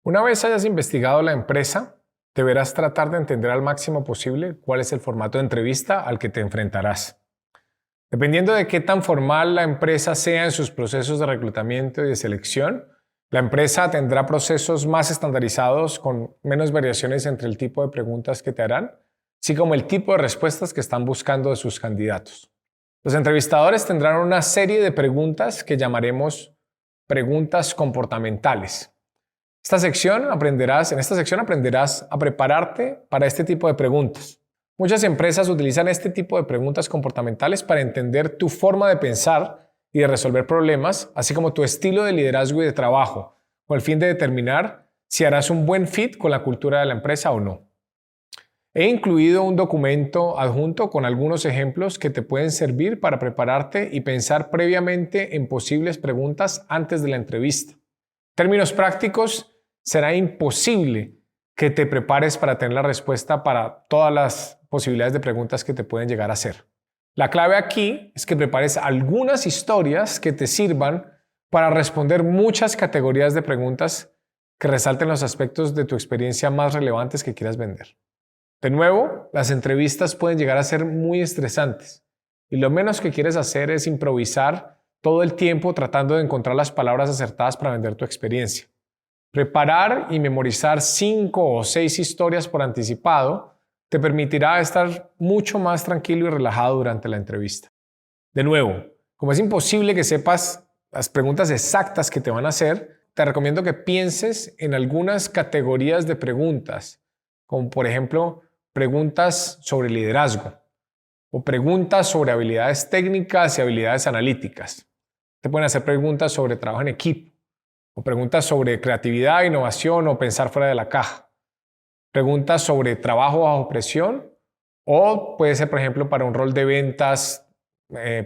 Una vez hayas investigado la empresa, deberás tratar de entender al máximo posible cuál es el formato de entrevista al que te enfrentarás. Dependiendo de qué tan formal la empresa sea en sus procesos de reclutamiento y de selección, la empresa tendrá procesos más estandarizados con menos variaciones entre el tipo de preguntas que te harán, así como el tipo de respuestas que están buscando de sus candidatos. Los entrevistadores tendrán una serie de preguntas que llamaremos preguntas comportamentales. En esta sección aprenderás a prepararte para este tipo de preguntas. Muchas empresas utilizan este tipo de preguntas comportamentales para entender tu forma de pensar y de resolver problemas, así como tu estilo de liderazgo y de trabajo, con el fin de determinar si harás un buen fit con la cultura de la empresa o no. He incluido un documento adjunto con algunos ejemplos que te pueden servir para prepararte y pensar previamente en posibles preguntas antes de la entrevista. En términos prácticos, será imposible que te prepares para tener la respuesta para todas las posibilidades de preguntas que te pueden llegar a hacer. La clave aquí es que prepares algunas historias que te sirvan para responder muchas categorías de preguntas que resalten los aspectos de tu experiencia más relevantes que quieras vender. De nuevo, las entrevistas pueden llegar a ser muy estresantes y lo menos que quieres hacer es improvisar todo el tiempo tratando de encontrar las palabras acertadas para vender tu experiencia. Preparar y memorizar 5 o 6 historias por anticipado te permitirá estar mucho más tranquilo y relajado durante la entrevista. De nuevo, como es imposible que sepas las preguntas exactas que te van a hacer, te recomiendo que pienses en algunas categorías de preguntas, como por ejemplo preguntas sobre liderazgo o preguntas sobre habilidades técnicas y habilidades analíticas. Te pueden hacer preguntas sobre trabajo en equipo o preguntas sobre creatividad, innovación o pensar fuera de la caja. Preguntas sobre trabajo bajo presión o puede ser, por ejemplo, para un rol de ventas,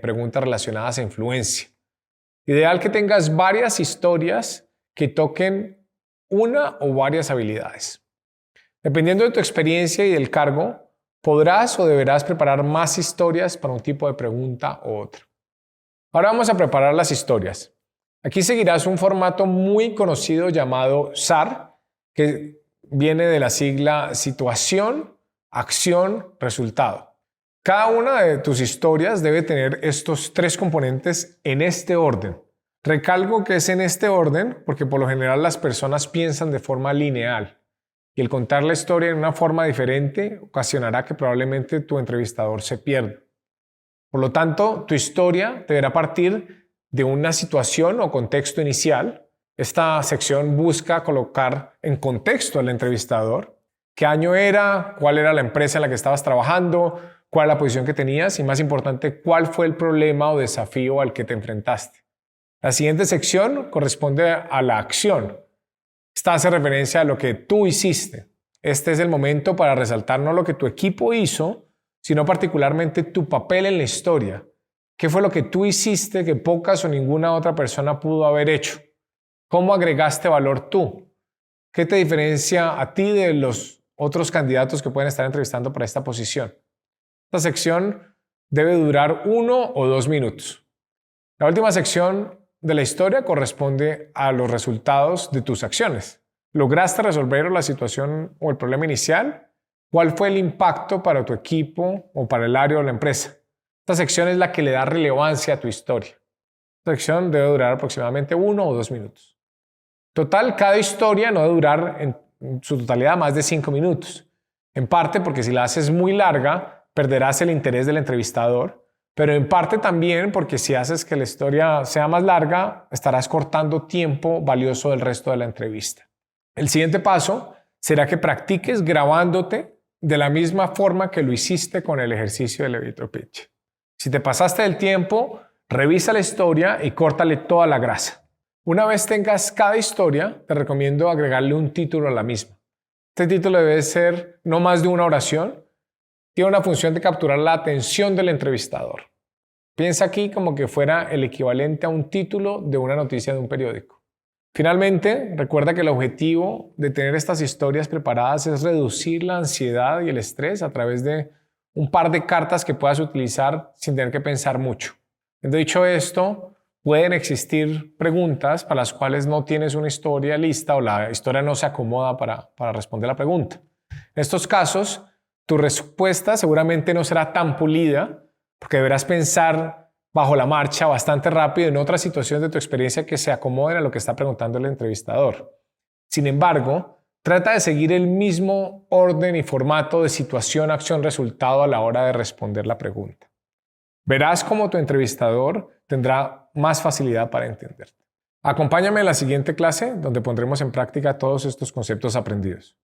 preguntas relacionadas a influencia. Ideal que tengas varias historias que toquen una o varias habilidades. Dependiendo de tu experiencia y del cargo, podrás o deberás preparar más historias para un tipo de pregunta u otra. Ahora vamos a preparar las historias. Aquí seguirás un formato muy conocido llamado SAR, que viene de la sigla situación, acción, resultado. Cada una de tus historias debe tener estos 3 componentes en este orden. Recalco que es en este orden porque por lo general las personas piensan de forma lineal y el contar la historia en una forma diferente ocasionará que probablemente tu entrevistador se pierda. Por lo tanto, tu historia deberá partir de una situación o contexto inicial. Esta sección busca colocar en contexto al entrevistador. ¿Qué año era? ¿Cuál era la empresa en la que estabas trabajando? ¿Cuál es la posición que tenías? Y más importante, ¿cuál fue el problema o desafío al que te enfrentaste? La siguiente sección corresponde a la acción. Esta hace referencia a lo que tú hiciste. Este es el momento para resaltar no lo que tu equipo hizo, sino particularmente tu papel en la historia. ¿Qué fue lo que tú hiciste que pocas o ninguna otra persona pudo haber hecho? ¿Cómo agregaste valor tú? ¿Qué te diferencia a ti de los otros candidatos que pueden estar entrevistando para esta posición? Esta sección debe durar 1 o 2 minutos. La última sección de la historia corresponde a los resultados de tus acciones. ¿Lograste resolver la situación o el problema inicial? ¿Cuál fue el impacto para tu equipo o para el área o la empresa? Esta sección es la que le da relevancia a tu historia. Esta sección debe durar aproximadamente 1 o 2 minutos. Total, cada historia no debe durar en su totalidad más de 5 minutos. En parte porque si la haces muy larga, perderás el interés del entrevistador, pero en parte también porque si haces que la historia sea más larga, estarás cortando tiempo valioso del resto de la entrevista. El siguiente paso será que practiques grabándote de la misma forma que lo hiciste con el ejercicio del elevator pitch. Si te pasaste del tiempo, revisa la historia y córtale toda la grasa. Una vez tengas cada historia, te recomiendo agregarle un título a la misma. Este título debe ser no más de una oración. Tiene una función de capturar la atención del entrevistador. Piensa aquí como que fuera el equivalente a un título de una noticia de un periódico. Finalmente, recuerda que el objetivo de tener estas historias preparadas es reducir la ansiedad y el estrés a través de un par de cartas que puedas utilizar sin tener que pensar mucho. Dicho esto, pueden existir preguntas para las cuales no tienes una historia lista o la historia no se acomoda para responder la pregunta. En estos casos, tu respuesta seguramente no será tan pulida porque deberás pensar bajo la marcha bastante rápido en otras situaciones de tu experiencia que se acomoden a lo que está preguntando el entrevistador. Sin embargo, trata de seguir el mismo orden y formato de situación, acción, resultado a la hora de responder la pregunta. Verás cómo tu entrevistador tendrá más facilidad para entenderte. Acompáñame en la siguiente clase donde pondremos en práctica todos estos conceptos aprendidos.